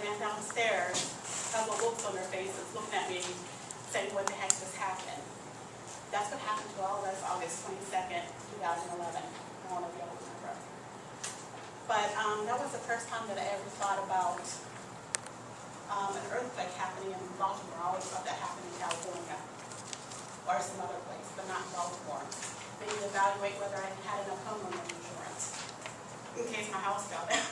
ran downstairs, a couple of looks on their faces, looking at me, saying, what the heck just happened? That's what happened to all of us August 22nd, 2011. I don't know if y'all remember. But that was the first time that I ever thought about an earthquake happening in Baltimore. I always thought that happened in California or some other place, but not in Baltimore. Maybe evaluate whether I had enough homeowner insurance in case my house fell down.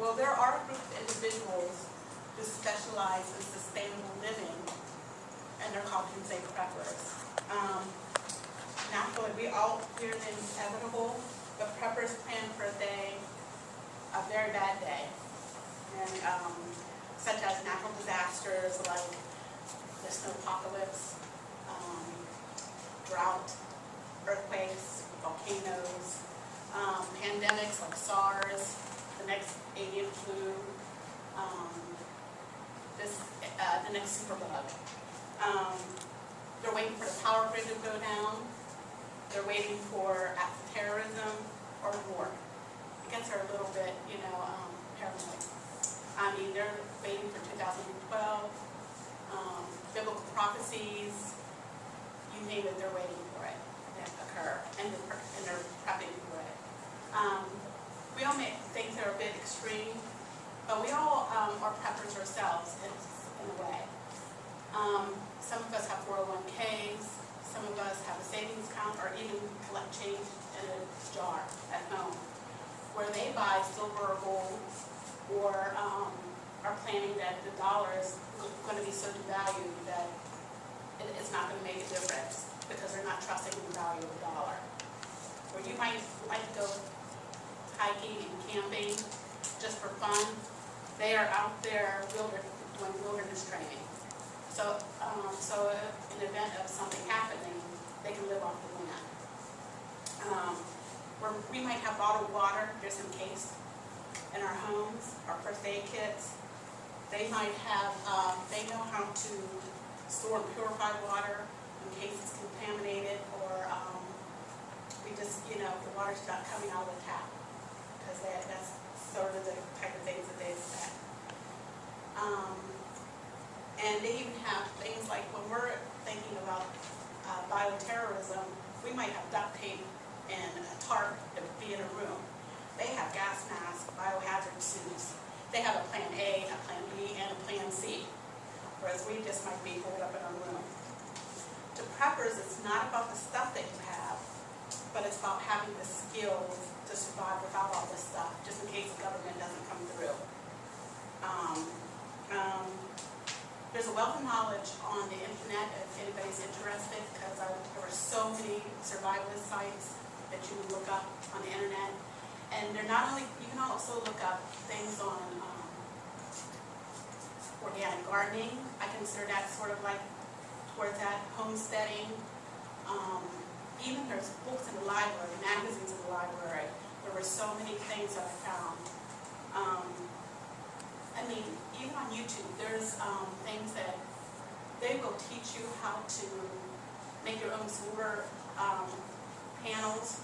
Well, there are a group of individuals who specialize in sustainable living, and they're called doomsday preppers. Naturally, we all fear the inevitable, but preppers plan for a day, a very bad day, and such as natural disasters like the snow apocalypse, drought, earthquakes, volcanoes, pandemics like SARS, the next avian flu, the next superbug. They're waiting for the power grid to go down. They're waiting for acts of terrorism or war. I guess they're a little bit, paranoid. I mean, they're waiting for 2012, biblical prophecies, you name it, they're waiting for it to occur, and they're prepping for it. We all make things that are a bit extreme, but we all are preppers ourselves in a way. Some of us have 401ks, some of us have a savings account, or even collect change in a jar at home, where they buy silver or gold, or are planning that the dollar is going to be so devalued that it's not going to make a difference because they're not trusting in the value of the dollar. Or you might like to go hiking and camping just for fun. They are out there doing wilderness training. So in the event of something happening, they can live off the land. Where we might have bottled water just in case in our homes, our first aid kits. They might have, they know how to store and purify water in case it's contaminated, or we just, the water's not coming out of the tap, because that's sort of the type of things that they expect. And they even have things like when we're thinking about bioterrorism, we might have duct tape and a tarp to be in a room. They have gas masks, biohazard suits. They have a plan A, a plan B, and a plan C, whereas we just might be holed up in our room. To preppers, it's not about the stuff that you have, but it's about having the skills to survive without all this stuff, just in case the government doesn't come through. There's a wealth of knowledge on the internet if anybody's interested, because there are so many survivalist sites that you can look up on the internet. And they're not only, you can also look up things on organic gardening. I consider that sort of like towards that, homesteading. Even there's books in the library, magazines in the library. There were so many things that I found. I mean, even on YouTube, there's things that they will teach you how to make your own solar panels.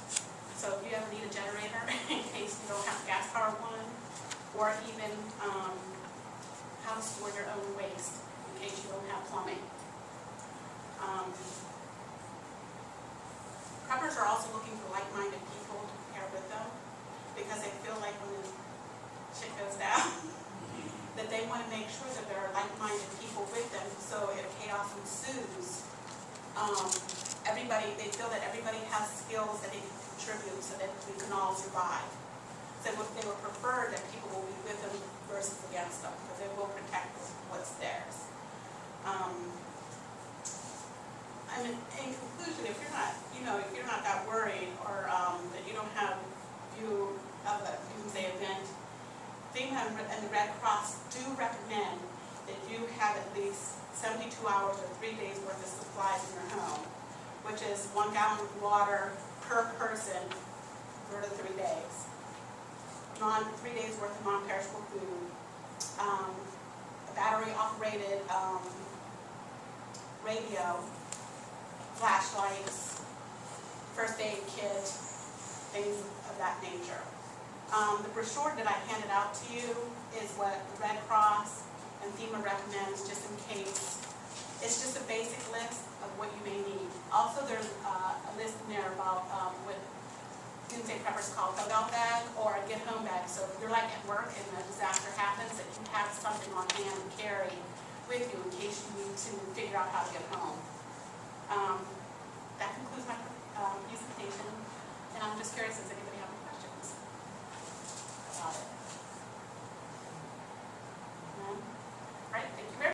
So if you ever need a generator in case you don't have a gas powered one, or even how to store your own waste in case you don't have plumbing. Preppers are also looking for like-minded people to pair with them, because they feel like when the shit goes down, that they want to make sure that there are like-minded people with them, so if chaos ensues, they feel that everybody has skills that they can contribute so that we can all survive. So they would prefer that people will be with them versus against them, because they will protect what's theirs. I mean, in conclusion, if you're not, if you're not that worried, or that you don't have view of a doomsday event, FEMA and the Red Cross do recommend that you have at least 72 hours or 3 days worth of supplies in your home, which is 1 gallon of water per person for 3 days. 3 days worth of non-perishable food, a battery-operated radio, flashlights, first aid kit, things of that nature. The brochure that I handed out to you is what the Red Cross and FEMA recommends, just in case. It's just a basic list of what you may need. Also, there's a list in there about what Doomsday Preppers call a go-out bag or a get-home bag. So if you're like at work and a disaster happens, that you have something on hand to carry with you in case you need to figure out how to get home. That concludes my presentation, and I'm just curious, does anybody have any questions about it?